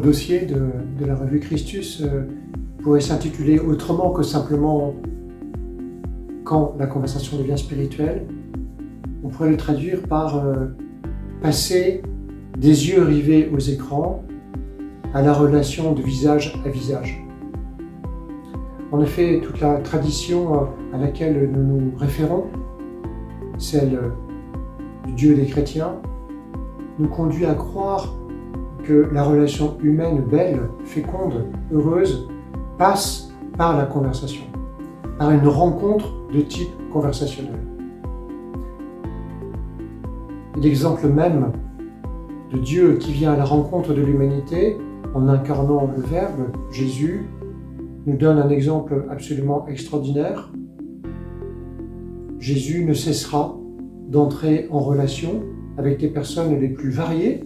dossier de la revue Christus pourrait s'intituler autrement que simplement « Quand la conversation devient spirituelle ». On pourrait le traduire par passer des yeux rivés aux écrans à la relation de visage à visage. En effet, toute la tradition à laquelle nous nous référons, celle du Dieu des chrétiens, nous conduit à croire que la relation humaine belle, féconde, heureuse, passe par la conversation, par une rencontre de type conversationnel. Et l'exemple même de Dieu qui vient à la rencontre de l'humanité en incarnant le Verbe, Jésus, nous donne un exemple absolument extraordinaire. Jésus ne cessera d'entrer en relation avec des personnes les plus variées,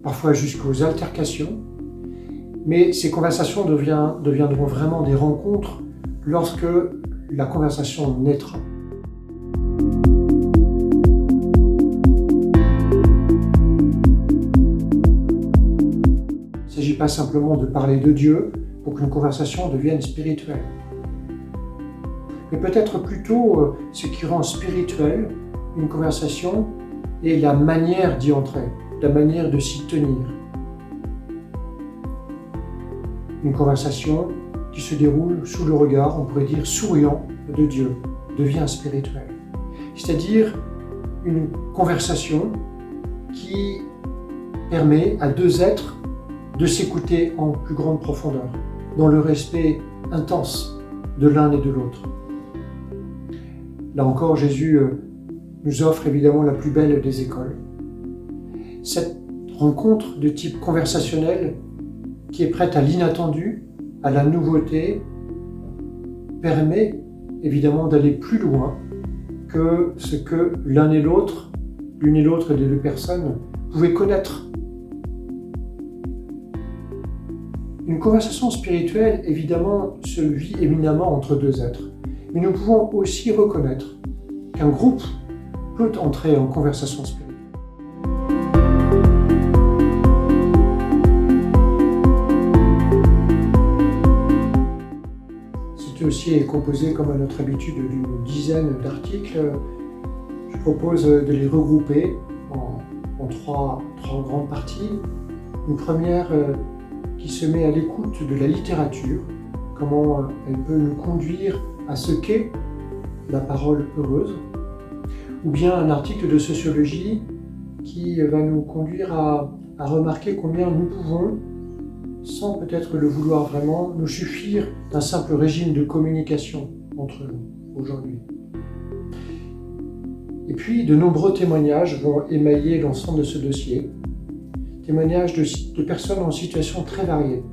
parfois jusqu'aux altercations, mais ces conversations deviendront vraiment des rencontres lorsque la conversation naîtra. Il ne s'agit pas simplement de parler de Dieu pour qu'une conversation devienne spirituelle, mais peut-être plutôt ce qui rend spirituelle une conversation est la manière d'y entrer, la manière de s'y tenir. Une conversation qui se déroule sous le regard, on pourrait dire souriant, de Dieu, devient spirituelle. C'est-à-dire une conversation qui permet à deux êtres de s'écouter en plus grande profondeur, dans le respect intense de l'un et de l'autre. Là encore, Jésus nous offre évidemment la plus belle des écoles. Cette rencontre de type conversationnel qui est prête à l'inattendu, à la nouveauté, permet évidemment d'aller plus loin que ce que l'une et l'autre des deux personnes pouvaient connaître. Une conversation spirituelle, évidemment, se vit éminemment entre deux êtres. Mais nous pouvons aussi reconnaître qu'un groupe peut entrer en conversation spirituelle. Ce dossier est composé, comme à notre habitude, d'une dizaine d'articles. Je propose de les regrouper en trois grandes parties. Une première qui se met à l'écoute de la littérature, comment elle peut nous conduire à ce qu'est la parole heureuse, ou bien un article de sociologie qui va nous conduire à remarquer combien nous pouvons, sans peut-être le vouloir vraiment, nous suffire d'un simple régime de communication entre nous aujourd'hui. Et puis, de nombreux témoignages vont émailler l'ensemble de ce dossier, témoignages de personnes en situation très variée.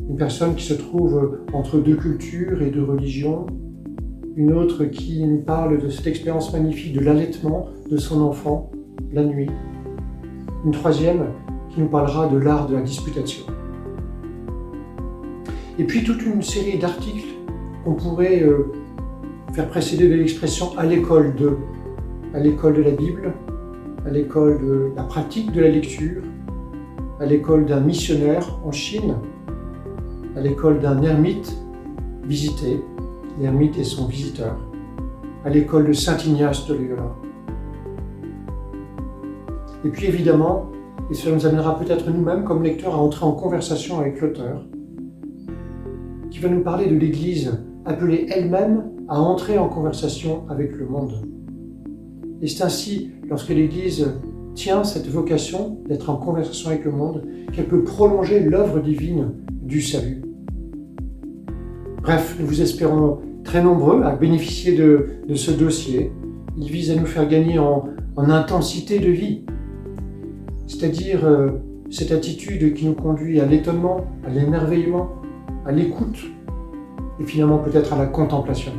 Une personne qui se trouve entre deux cultures et deux religions, une autre qui nous parle de cette expérience magnifique de l'allaitement de son enfant la nuit, une troisième qui nous parlera de l'art de la disputation. Et puis toute une série d'articles qu'on pourrait faire précéder de l'expression « à l'école de », à l'école de la Bible, à l'école de la pratique de la lecture, à l'école d'un missionnaire en Chine, à l'école d'un ermite visité, l'ermite et son visiteur, à l'école de Saint Ignace de Loyola. Et puis évidemment, et cela nous amènera peut-être nous-mêmes comme lecteurs à entrer en conversation avec l'auteur, qui va nous parler de l'Église appelée elle-même à entrer en conversation avec le monde. Et c'est ainsi, lorsque l'Église tient cette vocation d'être en conversation avec le monde, qu'elle peut prolonger l'œuvre divine du salut. Bref, nous vous espérons très nombreux à bénéficier de ce dossier. Il vise à nous faire gagner en intensité de vie, c'est-à-dire cette attitude qui nous conduit à l'étonnement, à l'émerveillement, à l'écoute et finalement peut-être à la contemplation.